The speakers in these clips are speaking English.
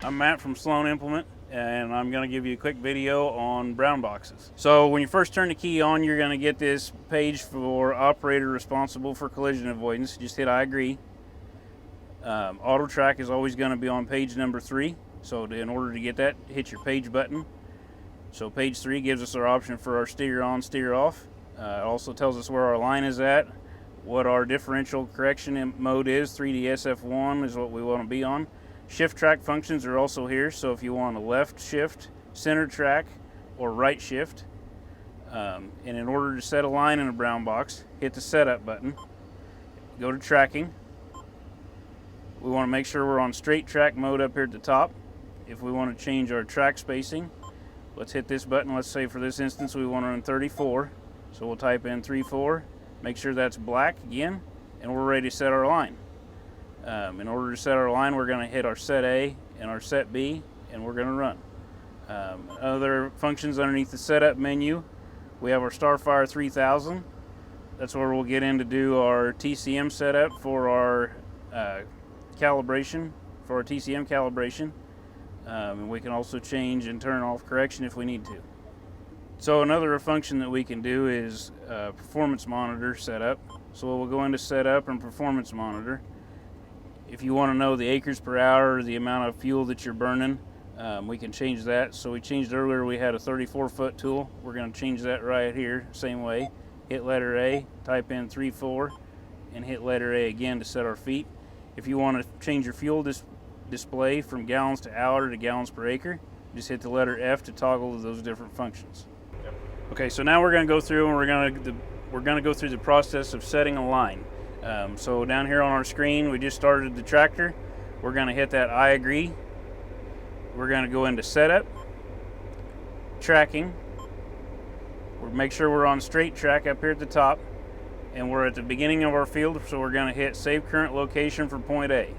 I'm Matt from Sloan Implement, and I'm going to give you a quick video on brown boxes. So when you first turn the key on, you're going to get this page for operator responsible for collision avoidance. Just hit I agree. Auto track is always going to be on page number 3. So in order to get that, hit your page button. So page 3 gives us our option for our steer on, steer off. It also tells us where our line is at, what our differential correction mode is. 3D SF1 is what we want to be on. Shift track functions are also here, so if you want a left shift, center track, or right shift. And in order to set a line in a brown box, hit the setup button, go to tracking. We want to make sure we're on straight track mode up here at the top. If we want to change our track spacing, let's hit this button. Let's say for this instance we want to run 34, so we'll type in 34, make sure that's black again, and we're ready to set our line. In order to set our line, we're going to hit our set A and our set B, and we're going to run. Other functions underneath the setup menu, we have our Starfire 3000. That's where we'll get in to do our TCM setup for our calibration, for our TCM calibration. And we can also change and turn off correction if we need to. So another function that we can do is performance monitor setup. So we'll go into setup and performance monitor. If you want to know the acres per hour, or the amount of fuel that you're burning, we can change that. So we changed earlier, we had a 34-foot tool. We're going to change that right here, same way. Hit letter A, type in 34, and hit letter A again to set our feet. If you want to change your fuel display from gallons to hour to gallons per acre, just hit the letter F to toggle those different functions. Yep. Okay, so now we're going to go through and we're going to go through the process of setting a line. So down here on our screen, we just started the tractor. We're going to hit that I agree. We're going to go into setup, tracking. We'll make sure we're on straight track up here at the top, and we're at the beginning of our field, so we're going to hit save current location for point A.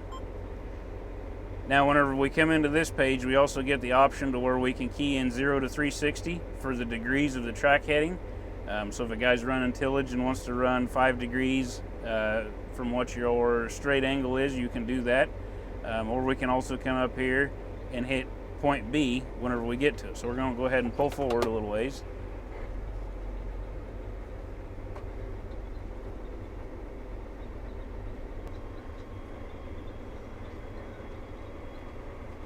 Now whenever we come into this page, we also get the option to where we can key in 0 to 360 for the degrees of the track heading. So if a guy's running tillage and wants to run 5 degrees from what your straight angle is, you can do that. Or we can also come up here and hit point B whenever we get to it. So we're going to go ahead and pull forward a little ways.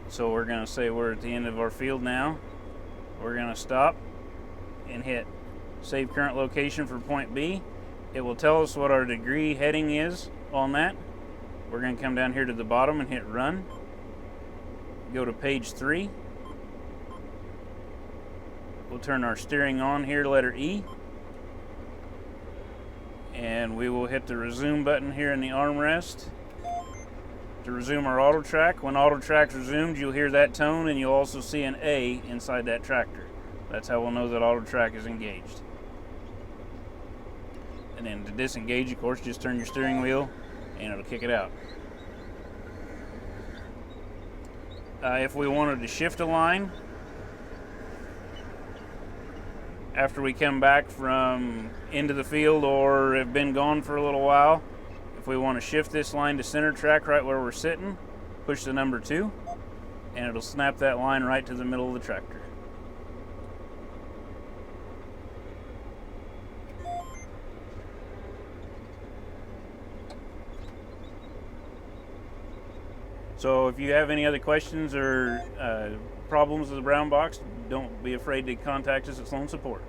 So we're going to say we're at the end of our field now. We're going to stop and hit save current location for point B. It will tell us what our degree heading is on that. We're going to come down here to the bottom and hit run. Go to page 3. We'll turn our steering on here, letter E. And we will hit the resume button here in the armrest to resume our auto track. When auto track's resumed, you'll hear that tone, and you'll also see an A inside that tractor. That's how we'll know that auto track is engaged. And then to disengage, of course, just turn your steering wheel and it'll kick it out. If we wanted to shift a line after we come back from into the field or have been gone for a little while, if we want to shift this line to center track right where we're sitting, push the number 2 and it'll snap that line right to the middle of the tractor. So if you have any other questions or problems with the brown box, don't be afraid to contact us at Sloan Support.